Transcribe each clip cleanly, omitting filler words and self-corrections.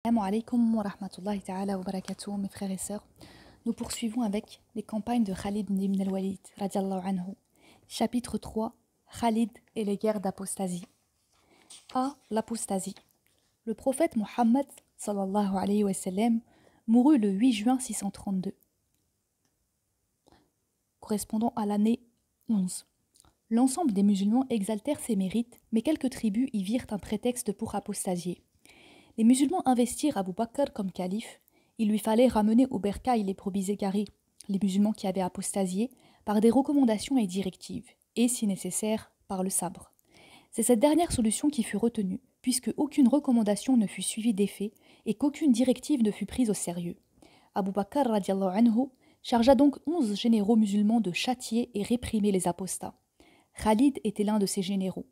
Assalamu alaikum wa rahmatullahi ta'ala wa barakatuh, mes frères et sœurs. Nous poursuivons avec les campagnes de Khalid ibn al-Walid, radiallahu anhu. Chapitre 3, Khalid et les guerres d'apostasie. A. L'apostasie. Le prophète Muhammad, sallallahu alayhi wa sallam, mourut le 8 juin 632, correspondant à l'année 11. L'ensemble des musulmans exaltèrent ses mérites, mais quelques tribus y virent un prétexte pour apostasier. Les musulmans investirent Abu Bakr comme calife. Il lui fallait ramener au bercail les brebis égarées, les musulmans qui avaient apostasié, par des recommandations et directives, et, si nécessaire, par le sabre. C'est cette dernière solution qui fut retenue, puisque aucune recommandation ne fut suivie d'effet et qu'aucune directive ne fut prise au sérieux. Abu Bakr radiallahu anhu chargea donc 11 généraux musulmans de châtier et réprimer les apostats. Khalid était l'un de ces généraux.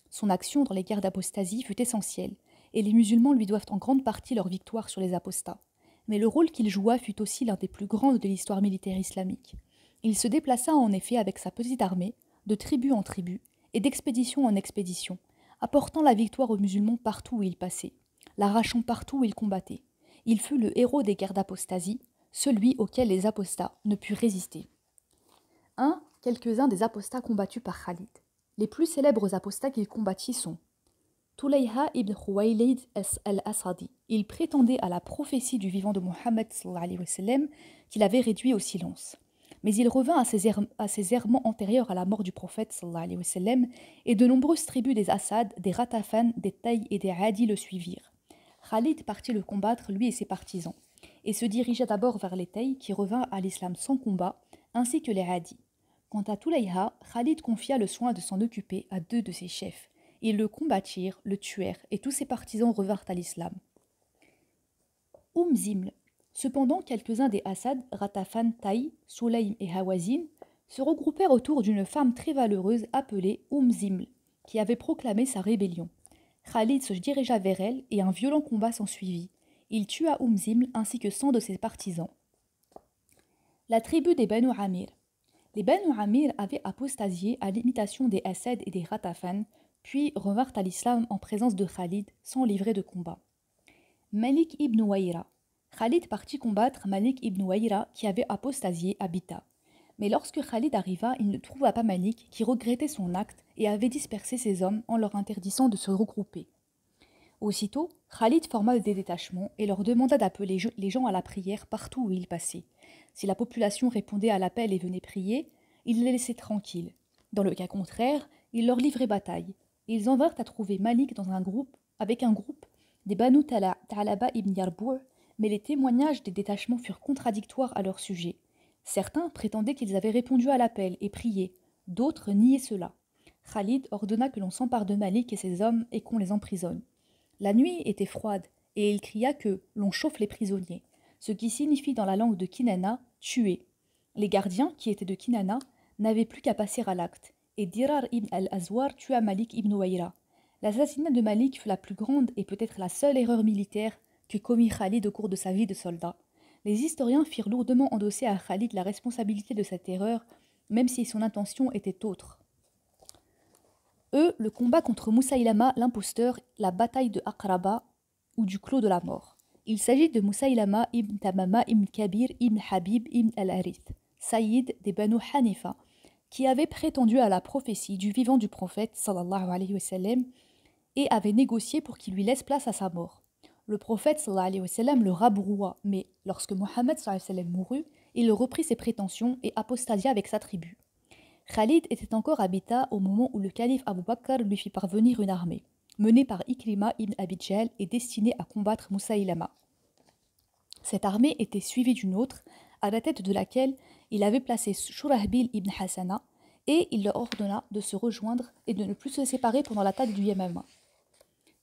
Son action dans les guerres d'apostasie fut essentielle, et les musulmans lui doivent en grande partie leur victoire sur les apostats. Mais le rôle qu'il joua fut aussi l'un des plus grands de l'histoire militaire islamique. Il se déplaça en effet avec sa petite armée, de tribu en tribu, et d'expédition en expédition, apportant la victoire aux musulmans partout où il passait, l'arrachant partout où il combattait. Il fut le héros des guerres d'apostasie, celui auquel les apostats ne purent résister. 1. Quelques-uns des apostats combattus par Khalid. Les plus célèbres apostats qu'il combattit sont Tulayha ibn Khuwaylid al-Asadi. Il prétendait à la prophétie du vivant de Mohammed qu'il avait réduit au silence. Mais il revint à ses errements antérieurs à la mort du prophète et de nombreuses tribus des Assad, des Ratafan, des Taï et des Hadi le suivirent. Khalid partit le combattre, lui et ses partisans, et se dirigea d'abord vers les Taï qui revinrent à l'islam sans combat, ainsi que les Hadi. Quant à Tulayha, Khalid confia le soin de s'en occuper à 2 de ses chefs. Ils le combattirent, le tuèrent, et tous ses partisans revinrent à l'islam. Ziml. Cependant, quelques-uns des Assad, Ratafan, Taï, Sulaym et Hawazin se regroupèrent autour d'une femme très valeureuse appelée Ziml, qui avait proclamé sa rébellion. Khalid se dirigea vers elle et un violent combat s'ensuivit. Il tua Ziml ainsi que 100 de ses partisans. La tribu des Banu Amir. Les Banu Amir avaient apostasié à l'imitation des Assad et des Ratafan, puis revinrent à l'islam en présence de Khalid sans livrer de combat. Malik ibn Wayra. Khalid partit combattre Malik ibn Wayra qui avait apostasié à Bita. Mais lorsque Khalid arriva, il ne trouva pas Malik qui regrettait son acte et avait dispersé ses hommes en leur interdisant de se regrouper. Aussitôt, Khalid forma des détachements et leur demanda d'appeler les gens à la prière partout où ils passaient. Si la population répondait à l'appel et venait prier, il les laissait tranquilles. Dans le cas contraire, il leur livrait bataille. Ils en vinrent à trouver Malik avec un groupe des Banu Ta'laba ibn Yarbour, mais les témoignages des détachements furent contradictoires à leur sujet. Certains prétendaient qu'ils avaient répondu à l'appel et prié, d'autres niaient cela. Khalid ordonna que l'on s'empare de Malik et ses hommes et qu'on les emprisonne. La nuit était froide, et il cria que l'on chauffe les prisonniers, ce qui signifie dans la langue de Kinana « tuer ». Les gardiens, qui étaient de Kinana, n'avaient plus qu'à passer à l'acte, et Dirar ibn al-Azwar tua Malik ibn Wayra. L'assassinat de Malik fut la plus grande et peut-être la seule erreur militaire que commit Khalid au cours de sa vie de soldat. Les historiens firent lourdement endosser à Khalid la responsabilité de cette erreur, même si son intention était autre. Le combat contre Moussaïlama l'imposteur, la bataille de Aqraba ou du clos de la mort. Il s'agit de Moussaïlama ibn Tamama ibn Kabir ibn Habib ibn al-Harith, Saïd des Banu Hanifa, qui avait prétendu à la prophétie du vivant du prophète sallallahu alayhi wa sallam et avait négocié pour qu'il lui laisse place à sa mort. Le prophète sallallahu alayhi wa sallam le rabroua, mais lorsque Mohammed sallallahu alayhi wa sallam mourut, il reprit ses prétentions et apostasia avec sa tribu. Khalid était encore à Bita au moment où le calife Abu Bakr lui fit parvenir une armée, menée par Ikrima ibn Abi Jahl et destinée à combattre Moussaïlama. Cette armée était suivie d'une autre, à la tête de laquelle il avait placé Shurahbil ibn Hassana, et il leur ordonna de se rejoindre et de ne plus se séparer pendant l'attaque du Yamama.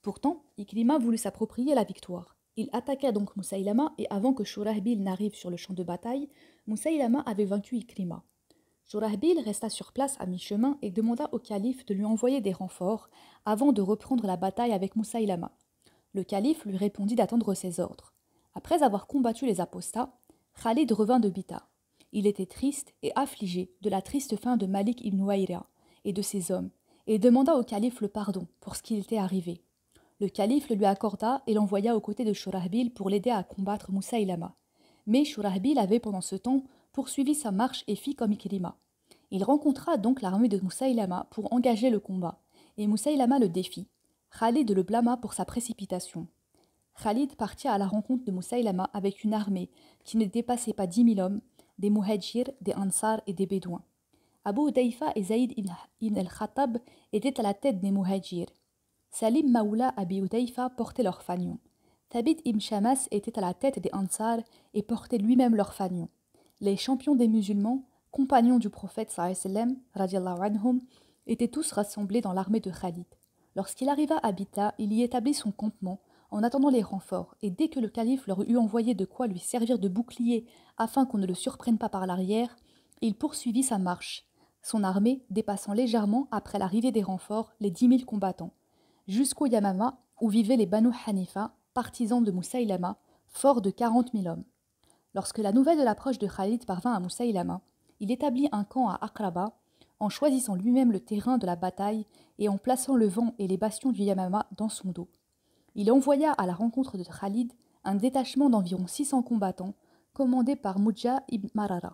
Pourtant, Ikrima voulut s'approprier la victoire. Il attaqua donc Moussaïlama et avant que Shurahbil n'arrive sur le champ de bataille, Moussaïlama avait vaincu Ikrima. Shurahbil resta sur place à mi-chemin et demanda au calife de lui envoyer des renforts avant de reprendre la bataille avec Moussaïlama. Le calife lui répondit d'attendre ses ordres. Après avoir combattu les apostats, Khalid revint de Bita. Il était triste et affligé de la triste fin de Malik ibn Wayra et de ses hommes, et demanda au calife le pardon pour ce qui était arrivé. Le calife le lui accorda et l'envoya aux côtés de Shurahbil pour l'aider à combattre Moussaïlama. Mais Shurahbil avait pendant ce temps poursuivi sa marche et fit comme Ikrima. Il rencontra donc l'armée de Moussaïlama pour engager le combat, et Moussaïlama le défit. Khalid le blâma pour sa précipitation. Khalid partit à la rencontre de Moussaïlama avec une armée qui ne dépassait pas 10 000 hommes, des Muhajirs, des Ansar et des Bédouins. Abu Hudayfa et Zaïd ibn al-Khattab étaient à la tête des Muhajirs. Salim Maoula Abi Hudayfa portait leur fanion. Thabit ibn Shamas était à la tête des Ansar et portait lui-même leur fanion. Les champions des musulmans, compagnons du prophète sallam, radiallahu anhum, étaient tous rassemblés dans l'armée de Khalid. Lorsqu'il arriva à Bita, il y établit son campement en attendant les renforts, et dès que le calife leur eut envoyé de quoi lui servir de bouclier afin qu'on ne le surprenne pas par l'arrière, il poursuivit sa marche, son armée dépassant légèrement après l'arrivée des renforts les 10 000 combattants, jusqu'au Yamama où vivaient les Banu Hanifa, partisans de Moussaïlama, forts de 40 000 hommes. Lorsque la nouvelle de l'approche de Khalid parvint à Moussaïlama, il établit un camp à Aqraba, en choisissant lui-même le terrain de la bataille et en plaçant le vent et les bastions du Yamama dans son dos. Il envoya à la rencontre de Khalid un détachement d'environ 600 combattants, commandé par Mujah ibn Marara.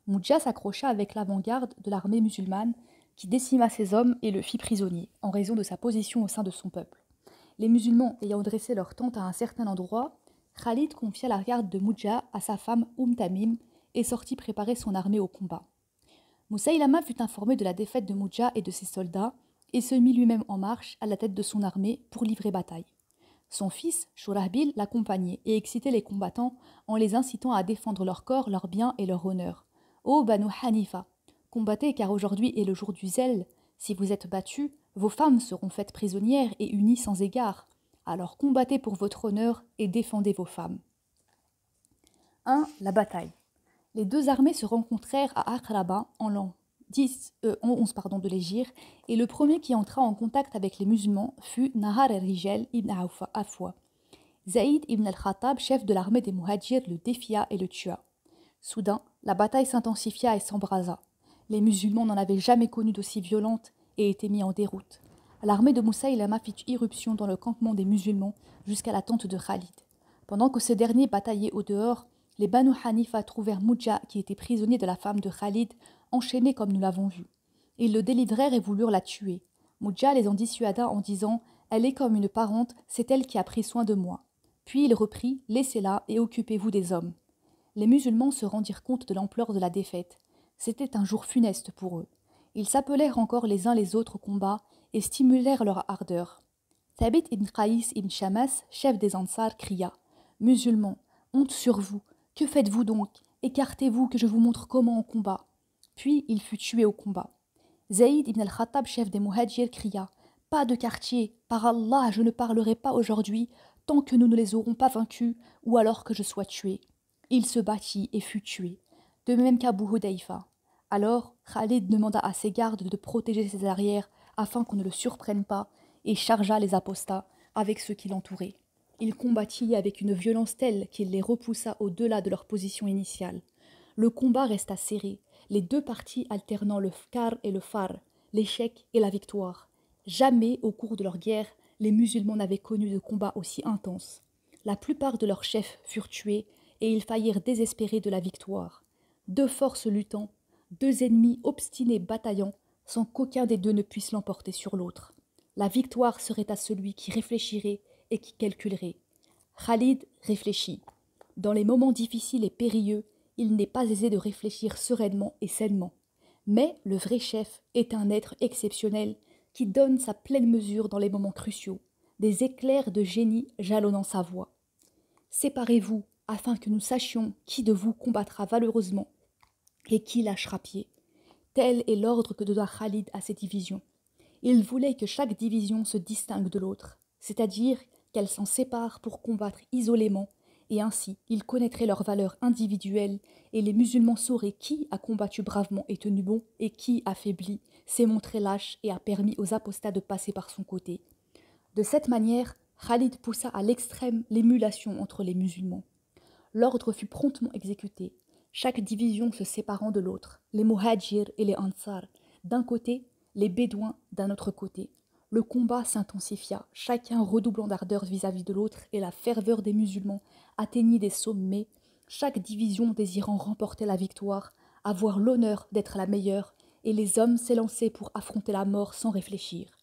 Mujah s'accrocha avec l'avant-garde de l'armée musulmane, qui décima ses hommes et le fit prisonnier, en raison de sa position au sein de son peuple. Les musulmans ayant dressé leur tente à un certain endroit, Khalid confia la garde de Mujah à sa femme Tamim et sortit préparer son armée au combat. Moussaïlama fut informé de la défaite de Mujah et de ses soldats, et se mit lui-même en marche à la tête de son armée pour livrer bataille. Son fils, Shurahbil, l'accompagnait et excitait les combattants en les incitant à défendre leur corps, leurs biens et leur honneur. Ô Banu Hanifa, combattez car aujourd'hui est le jour du zèle. Si vous êtes battus, vos femmes seront faites prisonnières et unies sans égard. Alors combattez pour votre honneur et défendez vos femmes. 1. La bataille. Les deux armées se rencontrèrent à Aqraba en l'an 11 de l'Hégire, et le premier qui entra en contact avec les musulmans fut Nahar al-Rijal ibn Afwa. Zaïd ibn al-Khattab, chef de l'armée des Muhajirs, le défia et le tua. Soudain, la bataille s'intensifia et s'embrasa. Les musulmans n'en avaient jamais connu d'aussi violente et étaient mis en déroute. L'armée de Moussaïlama fit irruption dans le campement des musulmans jusqu'à la tente de Khalid. Pendant que ce dernier bataillait au dehors, les Banu Hanifa trouvèrent Mujah, qui était prisonnier de la femme de Khalid, enchaîné comme nous l'avons vu. Ils le délivrèrent et voulurent la tuer. Mujah les en dissuada en disant « Elle est comme une parente, c'est elle qui a pris soin de moi. » Puis il reprit « Laissez-la et occupez-vous des hommes. » Les musulmans se rendirent compte de l'ampleur de la défaite. C'était un jour funeste pour eux. Ils s'appelèrent encore les uns les autres au combat et stimulèrent leur ardeur. Thabit ibn Qaïs ibn Shamas, chef des Ansar, cria « Musulmans, honte sur vous! Que faites-vous donc? Écartez-vous que je vous montre comment on combat. » Puis il fut tué au combat. Zaïd ibn al-Khattab, chef des Muhajirs, cria « Pas de quartier, par Allah, je ne parlerai pas aujourd'hui tant que nous ne les aurons pas vaincus ou alors que je sois tué. » Il se battit et fut tué, de même qu'Abu Hudayfa. Alors Khalid demanda à ses gardes de protéger ses arrières afin qu'on ne le surprenne pas et chargea les apostats avec ceux qui l'entouraient. Il combattit avec une violence telle qu'il les repoussa au-delà de leur position initiale. Le combat resta serré, les deux parties alternant le fkar et le far, l'échec et la victoire. Jamais, au cours de leur guerre, les musulmans n'avaient connu de combat aussi intense. La plupart de leurs chefs furent tués et ils faillirent désespérer de la victoire. Deux forces luttant, deux ennemis obstinés bataillant, sans qu'aucun des deux ne puisse l'emporter sur l'autre. La victoire serait à celui qui réfléchirait et qui calculerait. Khalid réfléchit. Dans les moments difficiles et périlleux, il n'est pas aisé de réfléchir sereinement et sainement. Mais le vrai chef est un être exceptionnel qui donne sa pleine mesure dans les moments cruciaux, des éclairs de génie jalonnant sa voix. Séparez-vous afin que nous sachions qui de vous combattra valeureusement et qui lâchera pied. Tel est l'ordre que donna Khalid à ses divisions. Il voulait que chaque division se distingue de l'autre, c'est-à-dire qu'elles s'en séparent pour combattre isolément, et ainsi ils connaîtraient leur valeur individuelle, et les musulmans sauraient qui a combattu bravement et tenu bon, et qui, affaibli, s'est montré lâche et a permis aux apostats de passer par son côté. De cette manière, Khalid poussa à l'extrême l'émulation entre les musulmans. L'ordre fut promptement exécuté, chaque division se séparant de l'autre, les Muhajirs et les Ansar, d'un côté, les Bédouins d'un autre côté. Le combat s'intensifia, chacun redoublant d'ardeur vis-à-vis de l'autre, et la ferveur des musulmans atteignit des sommets, chaque division désirant remporter la victoire, avoir l'honneur d'être la meilleure, et les hommes s'élançaient pour affronter la mort sans réfléchir.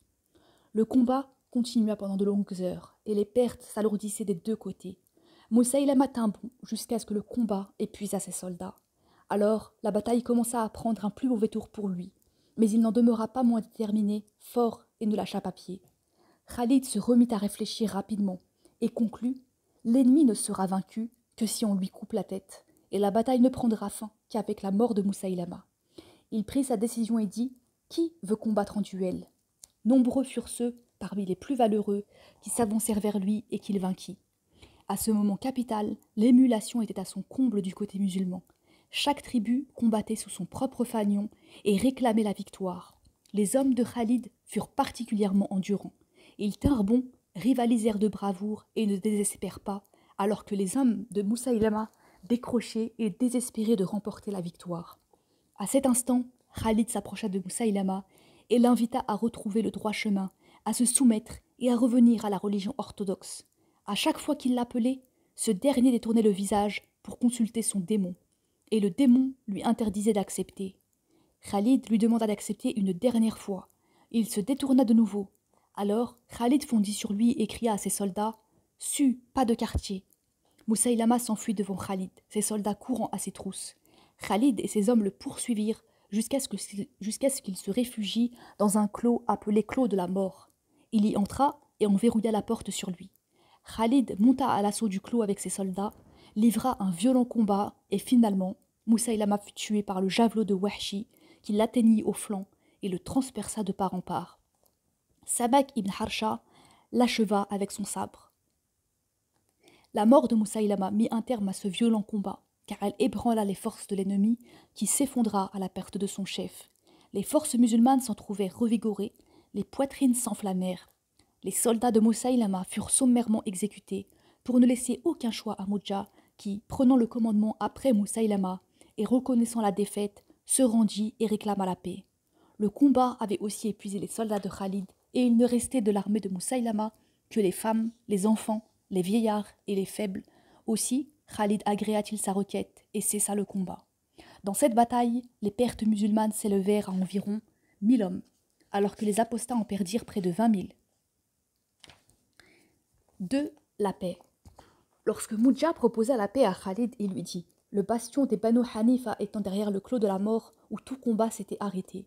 Le combat continua pendant de longues heures, et les pertes s'alourdissaient des deux côtés. Moussaïlama tint bon jusqu'à ce que le combat épuisa ses soldats. Alors la bataille commença à prendre un plus mauvais tour pour lui, mais il n'en demeura pas moins déterminé, fort et ne lâcha pas pied. Khalid se remit à réfléchir rapidement et conclut « L'ennemi ne sera vaincu que si on lui coupe la tête, et la bataille ne prendra fin qu'avec la mort de Moussaïlama. » Il prit sa décision et dit « Qui veut combattre en duel ?» Nombreux furent ceux, parmi les plus valeureux, qui s'avancèrent vers lui et qu'il vainquit. À ce moment capital, l'émulation était à son comble du côté musulman. Chaque tribu combattait sous son propre fanion et réclamait la victoire. Les hommes de Khalid furent particulièrement endurants. Ils tinrent bon, rivalisèrent de bravoure et ne désespèrent pas, alors que les hommes de Moussaïlama décrochaient et désespéraient de remporter la victoire. À cet instant, Khalid s'approcha de Moussaïlama et l'invita à retrouver le droit chemin, à se soumettre et à revenir à la religion orthodoxe. À chaque fois qu'il l'appelait, ce dernier détournait le visage pour consulter son démon, et le démon lui interdisait d'accepter. Khalid lui demanda d'accepter une dernière fois. Il se détourna de nouveau. Alors Khalid fondit sur lui et cria à ses soldats « Su, pas de quartier !» Moussaïlama s'enfuit devant Khalid, ses soldats courant à ses trousses. Khalid et ses hommes le poursuivirent jusqu'à ce qu'il se réfugie dans un clos appelé clos de la mort. Il y entra et on verrouilla la porte sur lui. Khalid monta à l'assaut du clos avec ses soldats, livra un violent combat et finalement, Moussaïlama fut tué par le javelot de Wahshi qui l'atteignit au flanc et le transperça de part en part. Sabak ibn Harsha l'acheva avec son sabre. La mort de Moussaïlama mit un terme à ce violent combat, car elle ébranla les forces de l'ennemi qui s'effondra à la perte de son chef. Les forces musulmanes s'en trouvèrent revigorées, les poitrines s'enflammèrent. Les soldats de Moussaïlama furent sommairement exécutés pour ne laisser aucun choix à Moudja qui, prenant le commandement après Moussaïlama et reconnaissant la défaite, se rendit et réclama la paix. Le combat avait aussi épuisé les soldats de Khalid et il ne restait de l'armée de Moussaïlama que les femmes, les enfants, les vieillards et les faibles. Aussi, Khalid agréa-t-il sa requête et cessa le combat. Dans cette bataille, les pertes musulmanes s'élevèrent à environ 1000 hommes, alors que les apostats en perdirent près de 20 000. 2. La paix. Lorsque Moudja proposa la paix à Khalid, il lui dit « Le bastion des Banu Hanifa étant derrière le clos de la mort où tout combat s'était arrêté.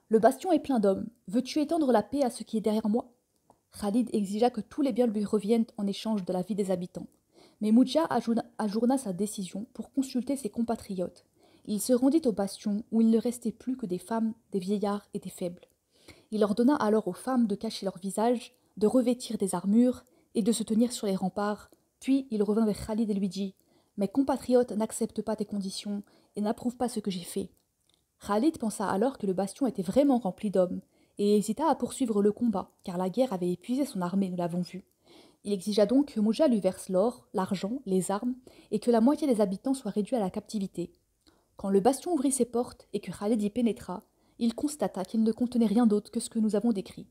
Le bastion est plein d'hommes. Veux-tu étendre la paix à ce qui est derrière moi ?» Khalid exigea que tous les biens lui reviennent en échange de la vie des habitants. Mais Moudja ajourna sa décision pour consulter ses compatriotes. Il se rendit au bastion où il ne restait plus que des femmes, des vieillards et des faibles. Il ordonna alors aux femmes de cacher leur visage, de revêtir des armures et de se tenir sur les remparts. Puis il revint vers Khalid et lui dit « Mes compatriotes n'acceptent pas tes conditions et n'approuvent pas ce que j'ai fait. » Khalid pensa alors que le bastion était vraiment rempli d'hommes et hésita à poursuivre le combat, car la guerre avait épuisé son armée, nous l'avons vu. Il exigea donc que Moudja lui verse l'or, l'argent, les armes, et que la moitié des habitants soient réduits à la captivité. Quand le bastion ouvrit ses portes et que Khalid y pénétra, il constata qu'il ne contenait rien d'autre que ce que nous avons décrit.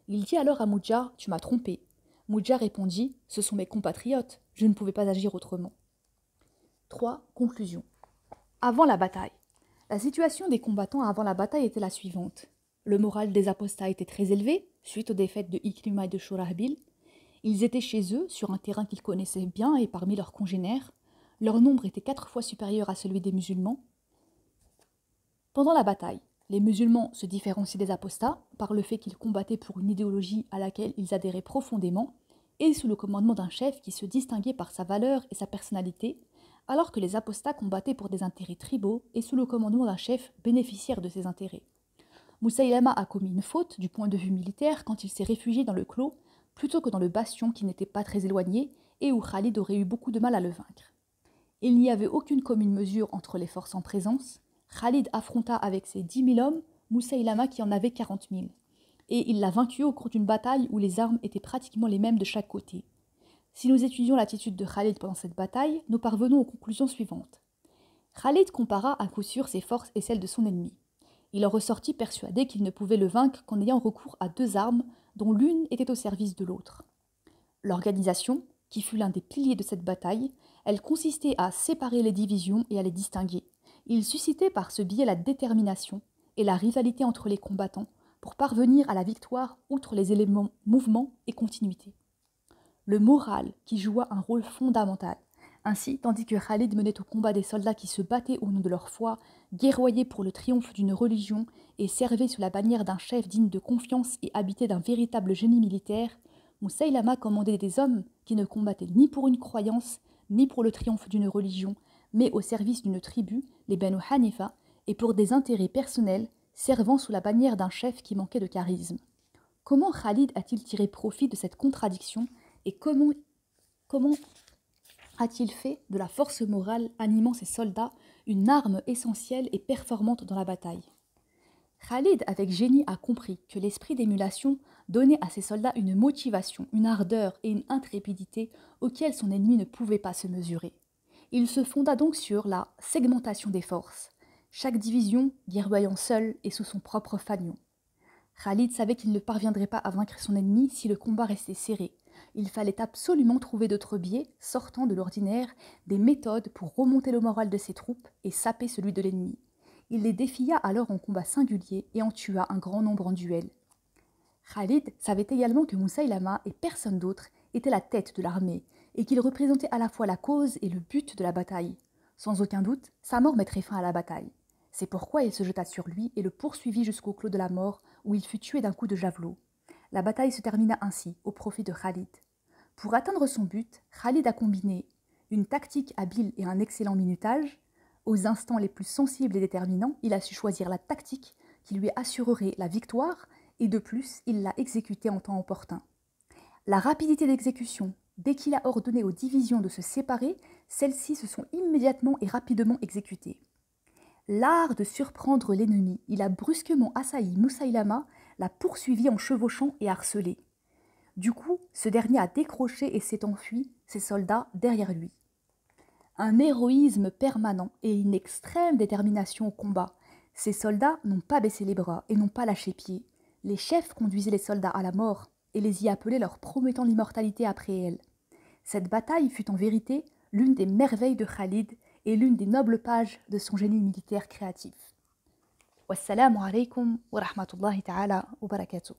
Il dit alors à Moudja « Tu m'as trompé ». Moudja répondit « Ce sont mes compatriotes, je ne pouvais pas agir autrement ». 3. Conclusion. Avant la bataille. La situation des combattants avant la bataille était la suivante. Le moral des apostats était très élevé, suite aux défaites de Ikrima et de Shurahbil. Ils étaient chez eux, sur un terrain qu'ils connaissaient bien et parmi leurs congénères. Leur nombre était 4 fois supérieur à celui des musulmans. Pendant la bataille, les musulmans se différenciaient des apostats par le fait qu'ils combattaient pour une idéologie à laquelle ils adhéraient profondément et sous le commandement d'un chef qui se distinguait par sa valeur et sa personnalité, alors que les apostats combattaient pour des intérêts tribaux et sous le commandement d'un chef bénéficiaire de ces intérêts. Moussaïlama a commis une faute du point de vue militaire quand il s'est réfugié dans le clos plutôt que dans le bastion qui n'était pas très éloigné et où Khalid aurait eu beaucoup de mal à le vaincre. Il n'y avait aucune commune mesure entre les forces en présence. Khalid affronta avec ses 10 000 hommes Moussaïlama qui en avait 40 000. Et il l'a vaincu au cours d'une bataille où les armes étaient pratiquement les mêmes de chaque côté. Si nous étudions l'attitude de Khalid pendant cette bataille, nous parvenons aux conclusions suivantes. Khalid compara à coup sûr ses forces et celles de son ennemi. Il en ressortit persuadé qu'il ne pouvait le vaincre qu'en ayant recours à 2 armes dont l'une était au service de l'autre. L'organisation, qui fut l'un des piliers de cette bataille, elle consistait à séparer les divisions et à les distinguer. Il suscitait par ce biais la détermination et la rivalité entre les combattants pour parvenir à la victoire outre les éléments mouvement et continuité. Le moral qui joua un rôle fondamental. Ainsi, tandis que Khalid menait au combat des soldats qui se battaient au nom de leur foi, guerroyaient pour le triomphe d'une religion et servaient sous la bannière d'un chef digne de confiance et habité d'un véritable génie militaire, Moussaïlama commandait des hommes qui ne combattaient ni pour une croyance, ni pour le triomphe d'une religion, mais au service d'une tribu, les Banu Hanifa, et pour des intérêts personnels, servant sous la bannière d'un chef qui manquait de charisme. Comment Khalid a-t-il tiré profit de cette contradiction et comment a-t-il fait de la force morale animant ses soldats une arme essentielle et performante dans la bataille? Khalid, avec génie, a compris que l'esprit d'émulation donnait à ses soldats une motivation, une ardeur et une intrépidité auxquelles son ennemi ne pouvait pas se mesurer. Il se fonda donc sur la segmentation des forces, chaque division guerroyant seule et sous son propre fanion. Khalid savait qu'il ne parviendrait pas à vaincre son ennemi si le combat restait serré. Il fallait absolument trouver d'autres biais, sortant de l'ordinaire, des méthodes pour remonter le moral de ses troupes et saper celui de l'ennemi. Il les défia alors en combat singulier et en tua un grand nombre en duel. Khalid savait également que Moussaïlama et personne d'autre était la tête de l'armée et qu'il représentait à la fois la cause et le but de la bataille. Sans aucun doute, sa mort mettrait fin à la bataille. C'est pourquoi il se jeta sur lui et le poursuivit jusqu'au clos de la mort où il fut tué d'un coup de javelot. La bataille se termina ainsi, au profit de Khalid. Pour atteindre son but, Khalid a combiné une tactique habile et un excellent minutage. Aux instants les plus sensibles et déterminants, il a su choisir la tactique qui lui assurerait la victoire et de plus, il l'a exécutée en temps opportun. La rapidité d'exécution, dès qu'il a ordonné aux divisions de se séparer, celles-ci se sont immédiatement et rapidement exécutées. L'art de surprendre l'ennemi, il a brusquement assailli Moussaïlama, l'a poursuivi en chevauchant et harcelé. Du coup, ce dernier a décroché et s'est enfui, ses soldats derrière lui. Un héroïsme permanent et une extrême détermination au combat. Ces soldats n'ont pas baissé les bras et n'ont pas lâché pied. Les chefs conduisaient les soldats à la mort et les y appelaient leur promettant l'immortalité après elle. Cette bataille fut en vérité l'une des merveilles de Khalid et l'une des nobles pages de son génie militaire créatif. Wassalamu alaikum wa rahmatullahi ta'ala wa barakatuh.